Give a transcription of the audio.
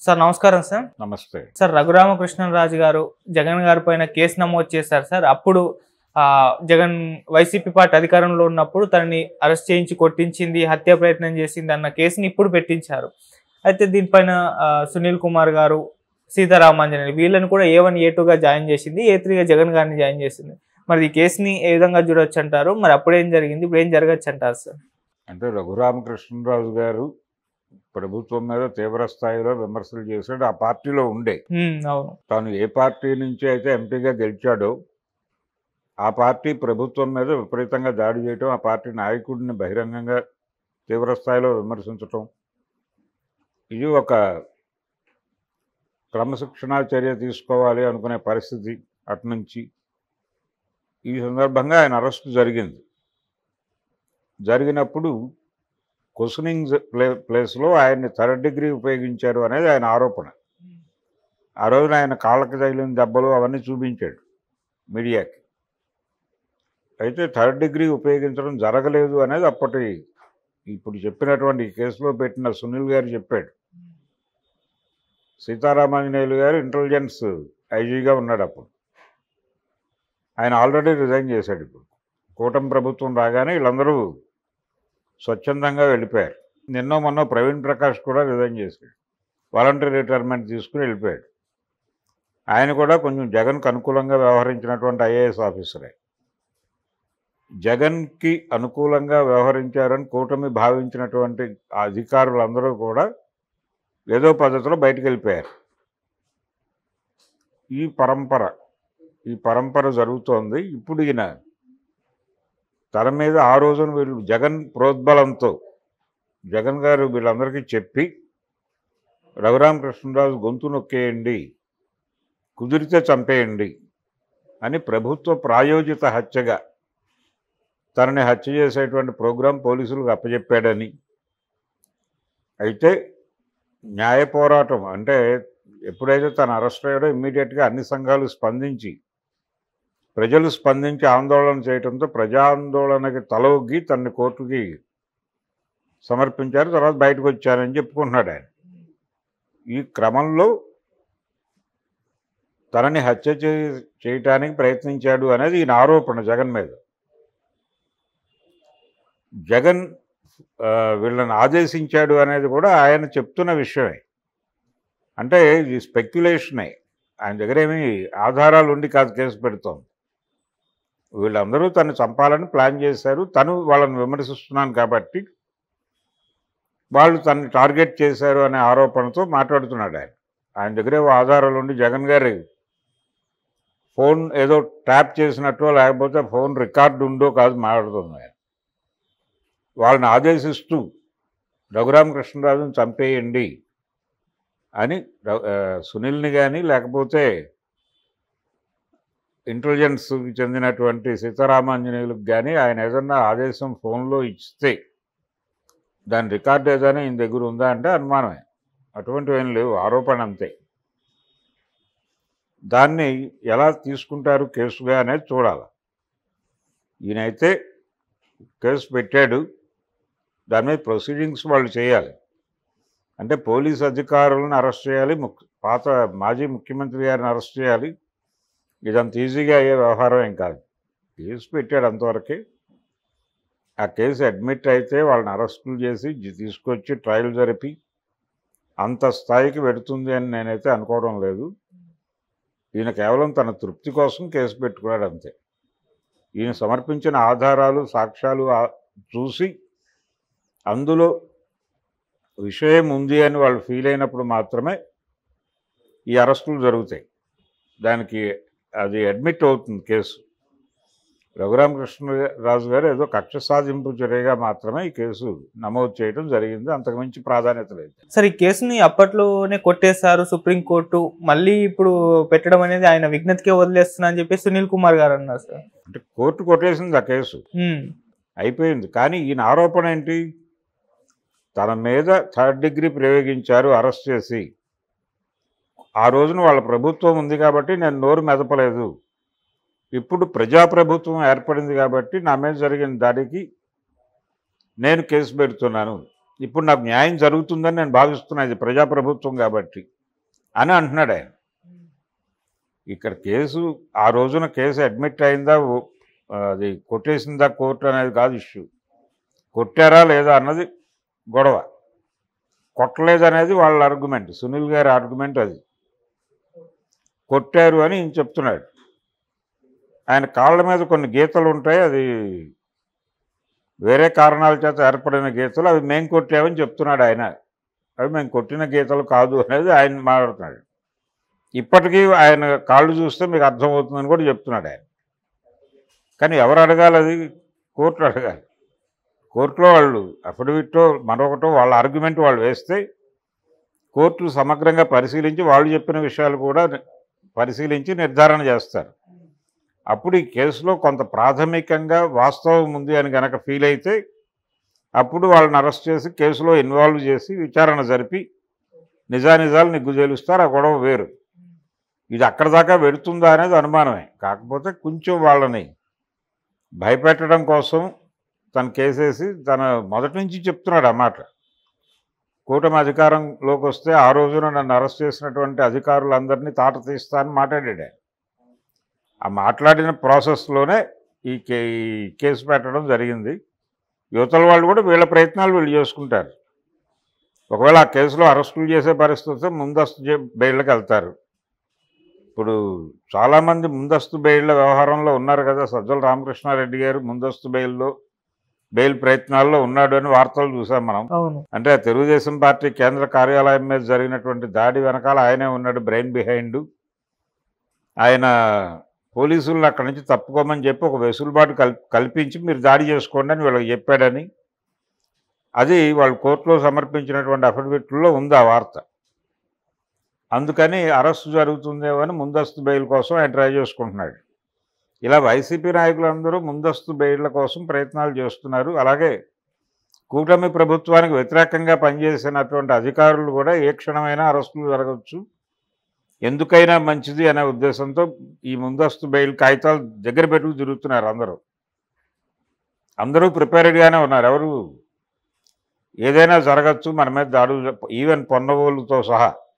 Sir నమస్కారం sir. నమస్తే. Sir Raghuramakrishnaraju గారు జగన్ గారి పైన కేసు నమోదు చేశారు సార్. అప్పుడు జగన్ వైసీపీ పార్టీ అధికారంలో ఉన్నప్పుడు తనని అరెస్ట్ చేయించి కొట్టించింది, హత్య ప్రయత్నం చేసింది అన్న కేసుని ఇప్పుడు పెట్టించారు. అయితే దీనిపైన సునీల్ కుమార్ గారు, సీతారామాంజనేయులు వీళ్ళని కూడా A1 A2గా జాయిన్ చేసింది, A3గా జగన్ గారిని జాయిన్ చేసింది. మరి ఈ కేసుని ఏ విధంగా చూడొచ్చు అంటారు? మరి అప్పుడేం జరిగింది, ఇప్పుడు ఏం జరగచ్చు అంటారు సార్? అంటే రఘురామకృష్ణరాజు గారు ప్రభుత్వం మీద తీవ్ర స్థాయిలో విమర్శలు చేశాడు. ఆ పార్టీలో ఉండే అవును. తాను ఏ పార్టీ నుంచి అయితే ఎంపీగా గెలిచాడో ఆ పార్టీ ప్రభుత్వం మీద విపరీతంగా దాడి చేయటం, ఆ పార్టీ నాయకుడిని బహిరంగంగా తీవ్ర స్థాయిలో విమర్శించటం, ఇది ఒక క్రమశిక్షణా చర్య తీసుకోవాలి అనుకునే పరిస్థితి అటునుంచి. ఈ సందర్భంగా ఆయన అరెస్టు జరిగింది. జరిగినప్పుడు క్వశ్చనింగ్ ప్లేస్లో ఆయన్ని థర్డ్ డిగ్రీ ఉపయోగించారు అనేది ఆయన ఆరోపణ. ఆ రోజున ఆయన కాళ్ళకి తగిలిన దెబ్బలు అవన్నీ చూపించాడు మీడియాకి. అయితే థర్డ్ డిగ్రీ ఉపయోగించడం జరగలేదు అనేది ఇప్పుడు చెప్పినటువంటి కేసులో పెట్టిన సునీల్ గారు చెప్పాడు. సీతారామాంజనేయులు గారు ఇంటెలిజెన్స్ ఐజీగా ఉన్నాడు అప్పుడు. ఆయన ఆల్రెడీ రిజైన్ చేశాడు. ఇప్పుడు కూటమి ప్రభుత్వం రాగానే వీళ్ళందరూ స్వచ్ఛందంగా వెళ్ళిపోయారు. నిన్నో మొన్న ప్రవీణ్ ప్రకాష్ కూడా రిజైన్ చేశాడు, వాలంటరీ రిటైర్మెంట్ తీసుకుని వెళ్ళిపోయాడు. ఆయన కూడా కొంచెం జగన్కు అనుకూలంగా వ్యవహరించినటువంటి ఐఏఎస్ ఆఫీసరే. జగన్కి అనుకూలంగా వ్యవహరించారని కూటమి భావించినటువంటి అధికారులందరూ కూడా ఏదో పద్ధతిలో బయటకు వెళ్ళిపోయారు. ఈ పరంపర జరుగుతోంది. ఇప్పుడు ఈయన తన మీద ఆ రోజున వీళ్ళు జగన్ ప్రోద్బలంతో జగన్ గారు వీళ్ళందరికీ చెప్పి రఘురామకృష్ణరాజు గొంతు నొక్కేయండి, కుదిరితే చంపేయండి అని ప్రభుత్వ ప్రాయోజిత హత్యగా తనని హత్య చేసేటువంటి ప్రోగ్రాం పోలీసులకు అప్పచెప్పాడని. అయితే న్యాయ పోరాటం అంటే ఎప్పుడైతే తను అరెస్ట్ అయ్యాడో ఇమ్మీడియట్గా అన్ని సంఘాలు స్పందించి, ప్రజలు స్పందించి ఆందోళన చేయడంతో ప్రజాందోళనకి తలొగ్గి తనని కోర్టుకి సమర్పించారు. తర్వాత బయటకు వచ్చారని చెప్పుకుంటున్నాడు ఆయన. ఈ క్రమంలో తనని హత్య చేయటానికి ప్రయత్నించాడు అనేది ఈయన ఆరోపణ జగన్ మీద. జగన్ వీళ్ళని ఆదేశించాడు అనేది కూడా ఆయన చెప్తున్న విషయమే. అంటే ఇది స్పెక్యులేషనే, ఆయన దగ్గర ఏమీ ఆధారాలు ఉండి కాదు కేసు పెడుతోంది. వీళ్ళందరూ తను చంపాలని ప్లాన్ చేశారు, తను వాళ్ళని విమర్శిస్తున్నాను కాబట్టి వాళ్ళు తనని టార్గెట్ చేశారు అనే ఆరోపణతో మాట్లాడుతున్నాడు ఆయన. ఆయన దగ్గరే ఆధారాలు ఉండి జగన్ గారి ఫోన్ ఏదో ట్యాప్ చేసినట్టో లేకపోతే ఫోన్ రికార్డు ఉందో కాదు మాట్లాడుతుంది ఆయన. వాళ్ళని ఆదేశిస్తూ రఘురామకృష్ణరాజుని చంపేయండి అని సునీల్ని కానీ లేకపోతే ఇంటెలిజెన్స్కి చెందినటువంటి సీతారామాంజనేయులకు కానీ ఆయన ఏదన్నా ఆదేశం ఫోన్లో ఇస్తే దాని రికార్డు ఏదైనా ఈయన దగ్గర ఉందా అంటే అనుమానమే. అటువంటివి ఏం లేవు, ఆరోపణ అంతే. దాన్ని ఎలా తీసుకుంటారు కేసుగా అనేది చూడాలి. ఈయనైతే కేసు పెట్టాడు, దాని మీద ప్రొసీడింగ్స్ వాళ్ళు చేయాలి. అంటే పోలీస్ అధికారులను అరెస్ట్ చేయాలి, మాజీ ముఖ్యమంత్రి గారిని అరెస్ట్ చేయాలి. ఇదంత ఈజీగా అయ్యే వ్యవహారం ఏం కాదు. కేసు పెట్టాడు అంతవరకే. ఆ కేసు అడ్మిట్ అయితే వాళ్ళని అరెస్టులు చేసి తీసుకొచ్చి ట్రయల్ జరిపి అంత స్థాయికి పెడుతుంది అని నేనైతే అనుకోవడం లేదు. ఈయన కేవలం తన తృప్తి కోసం కేసు పెట్టుకున్నాడు అంతే. ఈయన సమర్పించిన ఆధారాలు సాక్ష్యాలు చూసి అందులో విషయం ఉంది అని వాళ్ళు ఫీల్ అయినప్పుడు మాత్రమే ఈ అరెస్టులు జరుగుతాయి. దానికి అది అడ్మిట్ అవుతుంది కేసు. రఘురామకృష్ణరాజు గారు ఏదో కక్ష సాధింపు చర్యగా మాత్రమే ఈ కేసు నమోదు చేయడం జరిగింది, అంతకుమించి ప్రాధాన్యత లేదు. సార్, ఈ కేసుని అప్పట్లోనే కొట్టేశారు సుప్రీంకోర్టు, మళ్ళీ ఇప్పుడు పెట్టడం అనేది ఆయన విజ్ఞతకే వదిలేస్తున్నా అని చెప్పి సునీల్ కుమార్ గారు అన్నారు సార్. అంటే కోర్టు కొట్టేసింది ఆ కేసు, అయిపోయింది. కానీ ఈయన ఆరోపణ ఏంటి? తన మీద థర్డ్ డిగ్రీ ప్రయోగించారు అరెస్ట్ చేసి. ఆ రోజున వాళ్ళ ప్రభుత్వం ఉంది కాబట్టి నేను నోరు మెదపలేదు, ఇప్పుడు ప్రజాప్రభుత్వం ఏర్పడింది కాబట్టి నా మీద జరిగిన దాడికి నేను కేసు పెడుతున్నాను ఇప్పుడు నాకు న్యాయం జరుగుతుందని నేను భావిస్తున్నా, ఇది ప్రజాప్రభుత్వం కాబట్టి అని అంటున్నాడు ఆయన. ఇక్కడ కేసు ఆ రోజున కేసు అడ్మిట్ అయిందా, అది కొట్టేసిందా కోర్టు అనేది కాదు ఇష్యూ. కొట్టారా లేదా అన్నది గొడవ. కొట్టలేదు అనేది వాళ్ళ ఆర్గ్యుమెంట్, సునీల్ గారి ఆర్గ్యుమెంట్ అది. కొట్టారు అని ఈయన చెప్తున్నాడు. ఆయన కాళ్ళ మీద కొన్ని గీతలు ఉంటాయి, అది వేరే కారణాల చేత ఏర్పడిన గీతలు, అవి మేము కొట్టామని చెప్తున్నాడు ఆయన. అవి మేము కొట్టిన గీతలు కాదు అనేది ఆయన మాట్లాడుతున్నాడు. ఇప్పటికీ ఆయన కాళ్ళు చూస్తే మీకు అర్థమవుతుందని కూడా చెప్తున్నాడు ఆయన. కానీ ఎవరు అడగాలి? అది కోర్టు అడగాలి. కోర్టులో వాళ్ళు అఫిడవిట్టో మరొకటో వాళ్ళ ఆర్గ్యుమెంట్ వాళ్ళు వేస్తే కోర్టు సమగ్రంగా పరిశీలించి వాళ్ళు చెప్పిన విషయాలు కూడా పరిశీలించి నిర్ధారణ చేస్తారు. అప్పుడు ఈ కేసులో కొంత ప్రాథమికంగా వాస్తవం ఉంది అని కనుక ఫీల్ అయితే అప్పుడు వాళ్ళని అరెస్ట్ చేసి కేసులో ఇన్వాల్వ్ చేసి విచారణ జరిపి నిజానిజాలు నిగ్గు తేలుస్తారు. ఆ గొడవ వేరు. ఇది అక్కడ దాకా వెడుతుందా అనేది అనుమానమే. కాకపోతే కొంచెం వాళ్ళని భయపెట్టడం కోసం తను కేసేసి తన మొదటి నుంచి చెప్తున్నాడు ఆ మాట. కూటమి అధికారంలోకి వస్తే ఆ రోజున నన్ను అరెస్ట్ చేసినటువంటి అధికారులందరినీ తాట తీస్తా అని మాట్లాడాడు. ఆ మాట్లాడిన ప్రాసెస్లోనే ఈ కేసు పెట్టడం జరిగింది. యువతల వాళ్ళు కూడా వీళ్ళ ప్రయత్నాలు వీళ్ళు చేసుకుంటారు. ఒకవేళ ఆ కేసులో అరెస్టులు చేసే పరిస్థితి ముందస్తు బెయిల్కి వెళ్తారు. ఇప్పుడు చాలామంది ముందస్తు బెయిళ్ల వ్యవహారంలో ఉన్నారు కదా. సజ్జల రామకృష్ణారెడ్డి గారు ముందస్తు బెయిల్ ప్రయత్నాల్లో ఉన్నాడు అని వార్తలు చూసాం మనం. అంటే తెలుగుదేశం పార్టీ కేంద్ర కార్యాలయం మీద జరిగినటువంటి దాడి వెనకాల ఆయనే ఉన్నాడు, బ్రెయిన్ బిహైండ్. ఆయన పోలీసులను అక్కడి నుంచి తప్పుకోమని చెప్పి ఒక వెసులుబాటు కల్పించి మీరు దాడి చేసుకోండి అని వీళ్ళకి చెప్పాడని, అది వాళ్ళు కోర్టులో సమర్పించినటువంటి అఫిడవిట్లో ఉంది ఆ వార్త. అందుకని అరెస్టు జరుగుతుందేమో అని ముందస్తు బెయిల్ కోసం ఆయన ట్రై చేసుకుంటున్నాడు. ఇలా వైసీపీ నాయకులందరూ ముందస్తు బెయిళ్ల కోసం ప్రయత్నాలు చేస్తున్నారు. అలాగే కూటమి ప్రభుత్వానికి వ్యతిరేకంగా పనిచేసినటువంటి అధికారులు కూడా ఏ క్షణమైనా అరెస్టులు జరగవచ్చు, ఎందుకైనా మంచిది అనే ఉద్దేశంతో ఈ ముందస్తు బెయిల్ కాగితాలు దగ్గర పెట్టుకు తిరుగుతున్నారు. అందరూ ప్రిపేర్డ్గానే ఉన్నారు. ఎవరు ఏదైనా జరగచ్చు, మన మీద దాడులు, ఈవెన్ పొన్నవోళ్ళతో సహా